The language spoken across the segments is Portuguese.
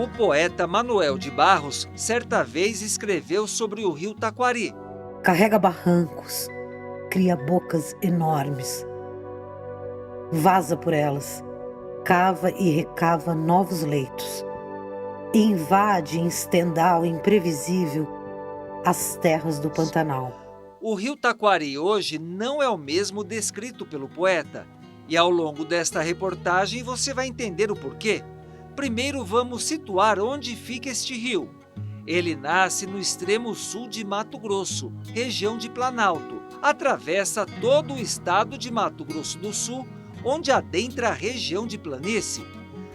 O poeta Manuel de Barros certa vez escreveu sobre o rio Taquari. Carrega barrancos, cria bocas enormes. Vaza por elas, cava e recava novos leitos. E invade em estendal imprevisível as terras do Pantanal. O rio Taquari hoje não é o mesmo descrito pelo poeta. E ao longo desta reportagem você vai entender o porquê. Primeiro vamos situar onde fica este rio. Ele nasce no extremo sul de Mato Grosso, região de Planalto. Atravessa todo o estado de Mato Grosso do Sul, onde adentra a região de planície.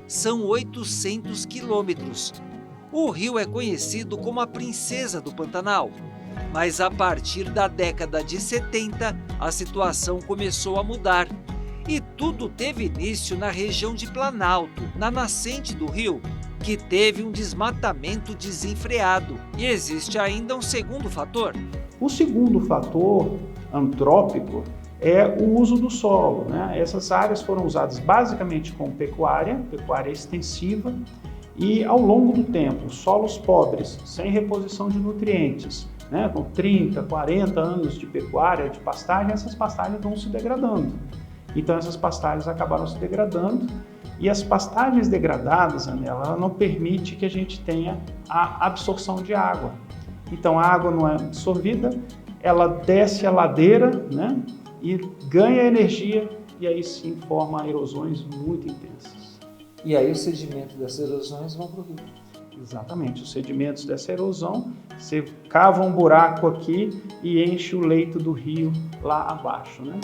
São 800 quilômetros. O rio é conhecido como a princesa do Pantanal. Mas a partir da década de 70, a situação começou a mudar. E tudo teve início na região de Planalto, na nascente do rio, que teve um desmatamento desenfreado. E existe ainda um segundo fator. O segundo fator antrópico é o uso do solo, né? Essas áreas foram usadas basicamente como pecuária extensiva, e ao longo do tempo, solos pobres, sem reposição de nutrientes, né? Com 30, 40 anos de pecuária, de pastagem, essas pastagens vão se degradando. Então essas pastagens acabaram se degradando, e as pastagens degradadas, ela não permite que a gente tenha a absorção de água. Então a água não é absorvida, ela desce a ladeira, né? E ganha energia, e aí sim forma erosões muito intensas. E aí os sedimentos dessas erosões vão para o rio. Exatamente, os sedimentos dessa erosão, você cava um buraco aqui e enche o leito do rio lá abaixo, né?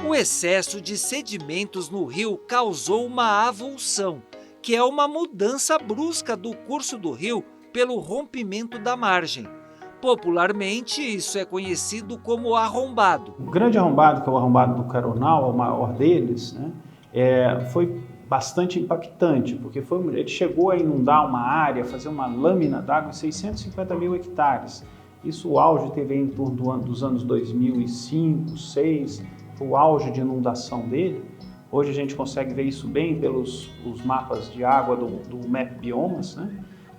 O excesso de sedimentos no rio causou uma avulsão, que é uma mudança brusca do curso do rio pelo rompimento da margem. Popularmente, isso é conhecido como arrombado. O grande arrombado, que é o arrombado do Caronal, o maior deles, né, foi bastante impactante, porque ele chegou a inundar uma área, fazer uma lâmina d'água de 650 mil hectares. Isso, o auge teve em torno dos anos 2005, 2006, foi o auge de inundação dele. Hoje a gente consegue ver isso bem pelos mapas de água do Map Biomas, né?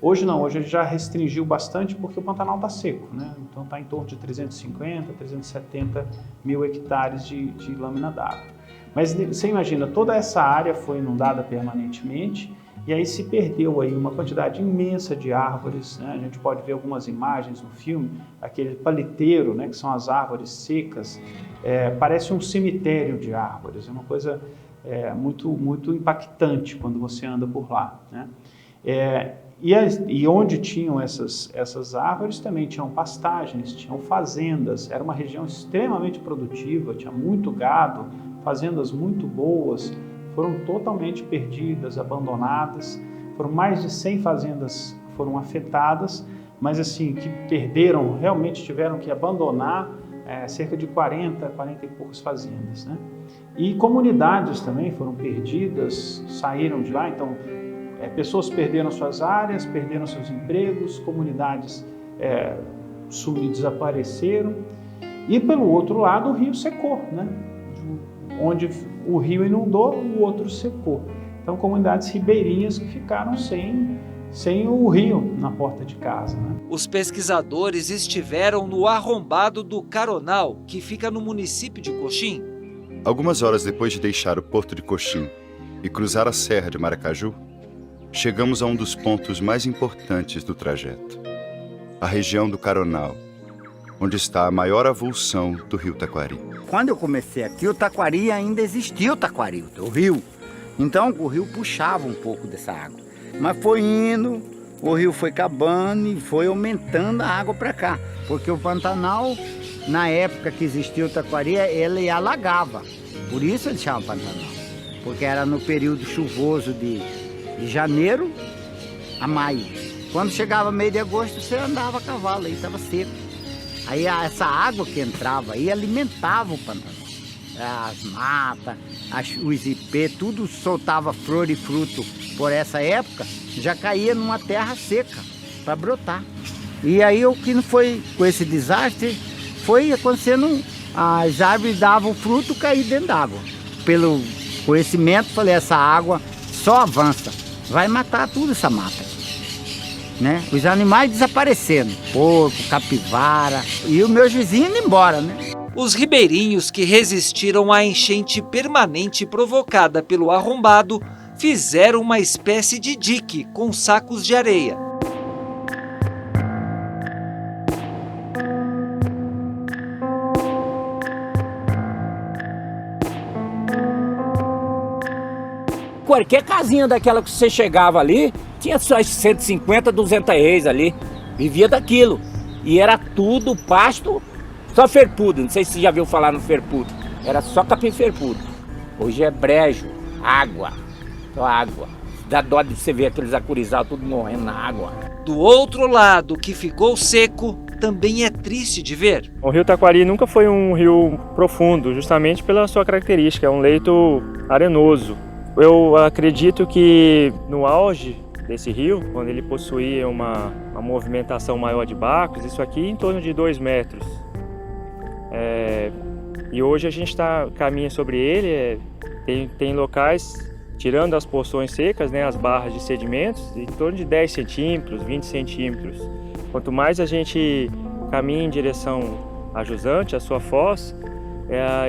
Hoje não, hoje ele já restringiu bastante porque o Pantanal está seco, né? Então está em torno de 350, 370 mil hectares de lâmina d'água. Mas você imagina, toda essa área foi inundada permanentemente e aí se perdeu aí uma quantidade imensa de árvores, né? A gente pode ver algumas imagens no filme, aquele paliteiro, né, que são as árvores secas, parece um cemitério de árvores, é uma coisa muito impactante quando você anda por lá, né? E onde tinham essas árvores também tinham pastagens, tinham fazendas, era uma região extremamente produtiva, tinha muito gado, fazendas muito boas, foram totalmente perdidas, abandonadas, foram mais de 100 fazendas que foram afetadas, mas assim, que perderam, realmente tiveram que abandonar cerca de 40 e poucas fazendas, né? E comunidades também foram perdidas, saíram de lá, então pessoas perderam suas áreas, perderam seus empregos, comunidades desapareceram. E pelo outro lado o rio secou, né? Onde o rio inundou, o outro secou. Então comunidades ribeirinhas que ficaram sem o rio na porta de casa, né? Os pesquisadores estiveram no arrombado do Caronal, que fica no município de Coxim. Algumas horas depois de deixar o porto de Coxim e cruzar a Serra de Maracaju, chegamos a um dos pontos mais importantes do trajeto, a região do Caronal, onde está a maior avulsão do rio Taquari. Quando eu comecei aqui, o Taquari ainda existia, o rio. Então o rio puxava um pouco dessa água. Mas foi indo, o rio foi acabando e foi aumentando a água para cá. Porque o Pantanal, na época que existia o Taquari, ele alagava. Por isso ele chama Pantanal. Porque era no período chuvoso de janeiro a maio. Quando chegava meio de agosto, você andava a cavalo, aí estava seco. Aí essa água que entrava aí alimentava o Pantanal. As matas, os ipê, tudo soltava flor e fruto por essa época, já caía numa terra seca para brotar. E aí o que não foi com esse desastre, foi acontecendo, as árvores davam fruto, cair dentro d'água. Pelo conhecimento, falei, essa água só avança, vai matar tudo essa mata. Né? Os animais desaparecendo, porco, capivara, e os meus vizinhos indo embora, né? Os ribeirinhos que resistiram à enchente permanente provocada pelo arrombado fizeram uma espécie de dique com sacos de areia. Qualquer casinha daquela que você chegava ali, tinha só 150, 200 reis ali, vivia daquilo. E era tudo pasto, só ferpudo, não sei se você já viu falar no ferpudo, era só capim ferpudo. Hoje é brejo, água, só água. Dá dó de você ver aqueles acurizados tudo morrendo na água. Do outro lado, que ficou seco, também é triste de ver. O rio Taquari nunca foi um rio profundo, justamente pela sua característica, é um leito arenoso. Eu acredito que no auge desse rio, quando ele possuía uma movimentação maior de barcos, isso aqui em torno de 2 metros. E hoje a gente caminha sobre ele, tem locais, tirando as porções secas, né, as barras de sedimentos, em torno de 10 centímetros, 20 centímetros. Quanto mais a gente caminha em direção a jusante, a sua foz,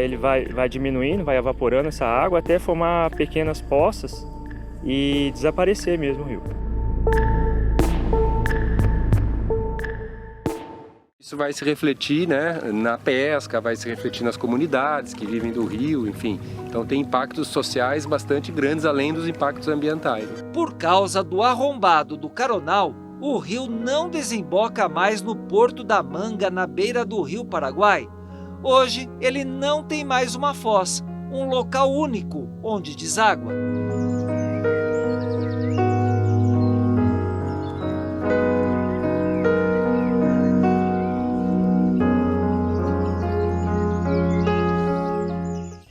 ele vai diminuindo, vai evaporando essa água até formar pequenas poças e desaparecer mesmo o rio. Isso vai se refletir, né, na pesca, vai se refletir nas comunidades que vivem do rio, enfim. Então tem impactos sociais bastante grandes, além dos impactos ambientais. Por causa do arrombado do Caronal, o rio não desemboca mais no Porto da Manga, na beira do rio Paraguai. Hoje, ele não tem mais uma foz, um local único onde deságua.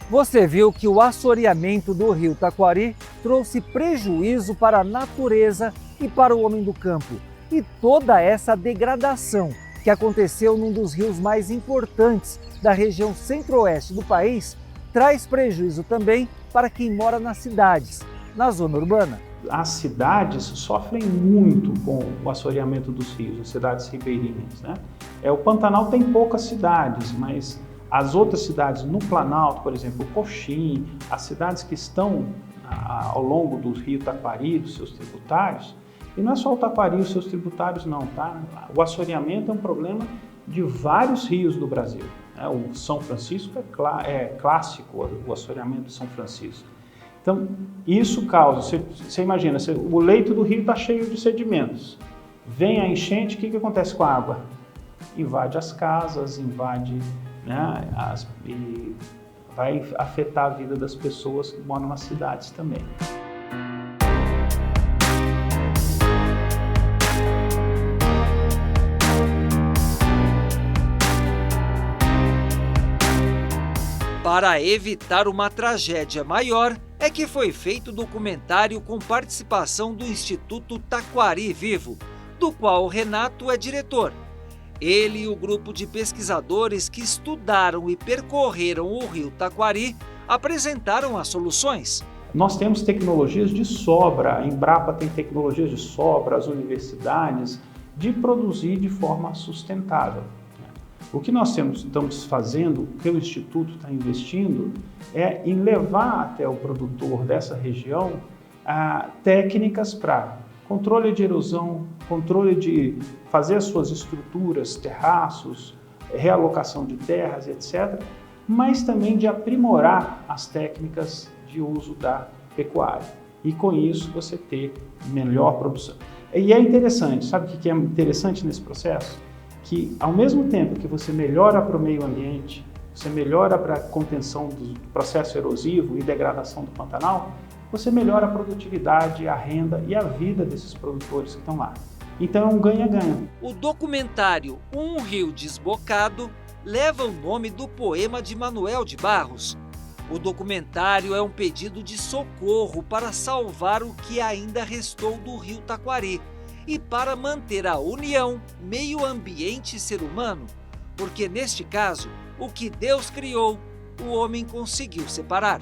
Você viu que o assoreamento do rio Taquari trouxe prejuízo para a natureza e para o homem do campo. E toda essa degradação que aconteceu num dos rios mais importantes da região centro-oeste do país, traz prejuízo também para quem mora nas cidades, na zona urbana. As cidades sofrem muito com o assoreamento dos rios, as cidades ribeirinhas, né? O Pantanal tem poucas cidades, mas as outras cidades no Planalto, por exemplo, Coxim, as cidades que estão ao longo do rio Taquari, dos seus tributários, e não é só o Taquari e os seus tributários não, tá? O assoreamento é um problema de vários rios do Brasil. O São Francisco é clássico, o assoreamento de São Francisco. Então, isso causa, você imagina, o leito do rio está cheio de sedimentos. Vem a enchente, o que acontece com a água? Invade as casas, invade, né, e vai afetar a vida das pessoas que moram nas cidades também. Para evitar uma tragédia maior, é que foi feito o documentário com participação do Instituto Taquari Vivo, do qual Renato é diretor. Ele e o grupo de pesquisadores que estudaram e percorreram o rio Taquari apresentaram as soluções. Nós temos tecnologias de sobra, a Embrapa tem tecnologias de sobra, as universidades, de produzir de forma sustentável. O que nós estamos fazendo, o que o Instituto está investindo, é em levar até o produtor dessa região técnicas para controle de erosão, controle de fazer as suas estruturas, terraços, realocação de terras, etc., mas também de aprimorar as técnicas de uso da pecuária. E com isso você ter melhor produção. E é interessante, sabe o que é interessante nesse processo? Que ao mesmo tempo que você melhora para o meio ambiente, você melhora para a contenção do processo erosivo e degradação do Pantanal, você melhora a produtividade, a renda e a vida desses produtores que estão lá. Então é um ganha-ganha. O documentário Um Rio Desbocado leva o nome do poema de Manuel de Barros. O documentário é um pedido de socorro para salvar o que ainda restou do rio Taquari e para manter a união meio ambiente e ser humano. porque neste caso, o que Deus criou, o homem conseguiu separar.